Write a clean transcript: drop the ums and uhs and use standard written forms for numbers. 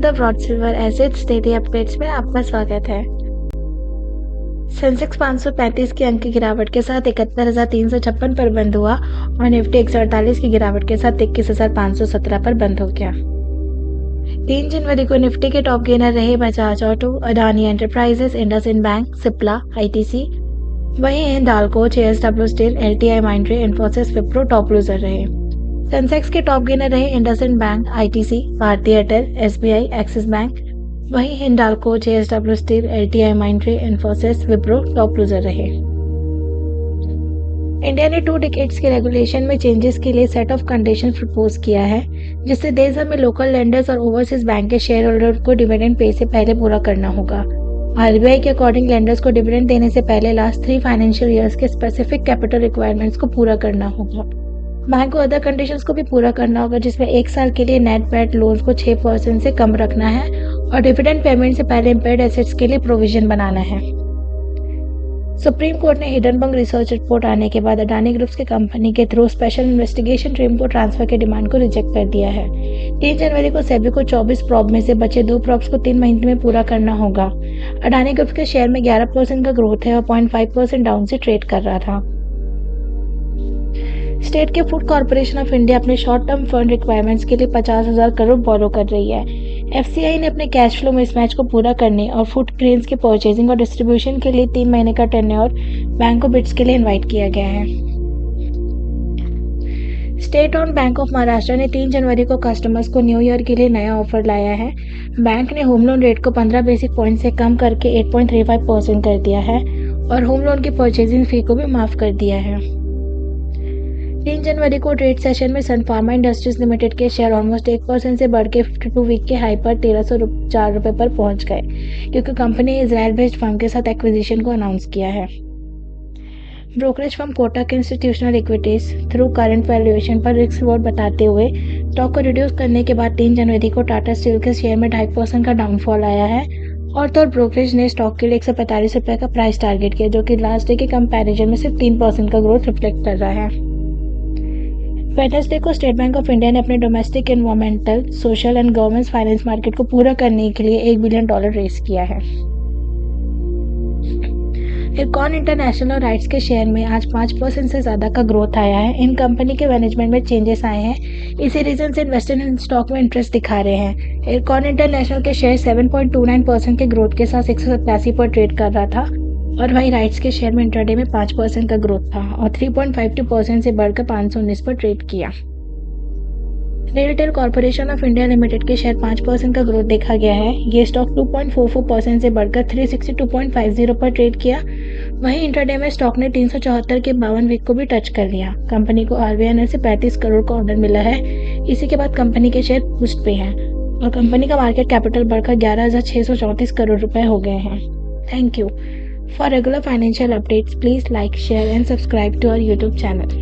The broad silver assets daily updates में आपका स्वागत है। सेंसेक्स 535 के अंक की गिरावट के साथ 71,356 पर बंद हुआ और निफ्टी 148 की गिरावट के साथ 21,517 पर बंद हो गया। 3 जनवरी को निफ्टी के टॉप गेनर रहे Bajaj auto, Adani enterprises, IndusInd bank, Cipla, ITC. वहीं Hindalco, JSW steel, LTI Mindtree, Infosys, Wipro top loser रहे। सेंसेक्स के टॉप गेनर रहे इंडसइंड बैंक, आईटीसी, भारतीय एयरटेल, एसबीआई, एक्सिस बैंक। वहीं Hindalco, JSW steel, LTI Mindtree, Infosys, Wipro top loser रहे। इंडिया ने 2 डिकेड्स के रेगुलेशन में चेंजेस के लिए सेट ऑफ कंडीशन प्रपोज किया है, जिससे देश भर में लोकल लेंडर्स और ओवरसीज बैंक के शेयर होल्डर को डिविडेंड पे से पहले पूरा करना होगा। आरबीआई के अकॉर्डिंग लेंडर्स को डिविडेंड देने से पहले लास्ट 3 फाइनेंशियल ईयर्स के स्पेसिफिक कैपिटल रिक्वायरमेंट्स को पूरा करना होगा। बैंक को अदर कंडीशंस को भी पूरा करना होगा, जिसमें 1 साल के लिए नेट बैड लोन्स को 6% से कम रखना है और डिविडेंड पेमेंट से पहले इम्पेयर्ड एसेट्स के लिए प्रोविजन बनाना है। सुप्रीम कोर्ट ने हिडनबर्ग रिसर्च रिपोर्ट आने के बाद अडानी ग्रुप्स के कंपनी के थ्रू स्पेशल इन्वेस्टिगेशन टीम को ट्रांसफर के डिमांड को रिजेक्ट कर दिया है। 3 जनवरी को सेबी को 24 प्रॉब में से बचे 2 प्रॉब्स को 3 महीने में पूरा करना होगा। अडानी ग्रुप्स के शेयर में 11% का ग्रोथ है और 0.5% डाउन से ट्रेड कर रहा था। स्टेट के फूड कॉर्पोरेशन ऑफ इंडिया अपने शॉर्ट टर्म फंड रिक्वायरमेंट्स के लिए 50,000 करोड़ बोरो कर रही है। एफसीआई ने अपने कैश फ्लो मिसमैच को पूरा करने और फूड ग्रेन्स के परचेजिंग और डिस्ट्रीब्यूशन के लिए 3 महीने का टेन्योर बैंक को बिड्स के लिए इनवाइट किया गया है। State owned bank of Maharashtra ने 3 जनवरी को कस्टमर्स को न्यू ईयर के लिए नया ऑफर लाया है। बैंक ने होम लोन रेट को 15 बेसिक पॉइंट से कम करके 8.35% कर दिया है और होम लोन की परचेजिंग फी को भी माफ कर दिया है। 3 जनवरी को ट्रेड सेशन में सन फार्मा इंडस्ट्रीज लिमिटेड के शेयर ऑलमोस्ट 1% से बढ़ के 52 वीक के हाई पर 1304 रुपए पर पहुंच गए, क्योंकि कंपनी ने इजराइल बेस्ड फर्म के साथ एक्विजिशन को अनाउंस किया है। Brokerage firm Kotak institutional equities through current valuation पर रिस्क रिवॉर्ड बताते हुए स्टॉक को रिड्यूस करने के बाद 3 जनवरी को टाटा स्टील के शेयर में 2.5% का डाउनफॉल आया है और तो ब्रोकरेज ने स्टॉक के लिए 145 रुपए का प्राइस टारगेट किया, जो कि लास्ट डे के कंपैरिजन में सिर्फ 3% का ग्रोथ रिफ्लेक्ट कर रहा है। वेडनेसडे को स्टेट बैंक ऑफ इंडिया ने अपने domestic environmental, social and governance finance market को पूरा करने के लिए $1 बिलियन रेज किया है। इरकॉन इंटरनेशनल और राइट्स के शेयर में आज 5% से ज्यादा का ग्रोथ आया है। इन कंपनी के मैनेजमेंट में चेंजेस आए हैं, इसी रीजन से इन्वेस्टर इन स्टॉक में इंटरेस्ट दिखा रहे हैं। इरकॉन इंटरनेशनल के शेयर 7.29% के ग्रोथ के साथ 187 पर ट्रेड कर रहा था और वहीं राइट्स के शेयर में इंट्राडे में 5% का ग्रोथ था और 3.52% से बढ़कर 519 पर ट्रेड किया। RailTel corporation of India limited के शेयर 5% का ग्रोथ देखा गया है। ये स्टॉक 2.44% से बढ़कर 362.50 पर ट्रेड किया। वहीं इंट्राडे में स्टॉक ने 374 के 52 वीक को भी टच कर लिया। कंपनी को आरबीआई से 35 करोड़ का ऑर्डर मिला है। इसी के बाद कंपनी के शेयर बूस्ट पे हैं और कंपनी का मार्केट कैपिटल बढ़कर 11,634 करोड़ रुपए हो गए हैं। Thank you. For regular financial updates, please like, share and subscribe to our YouTube channel.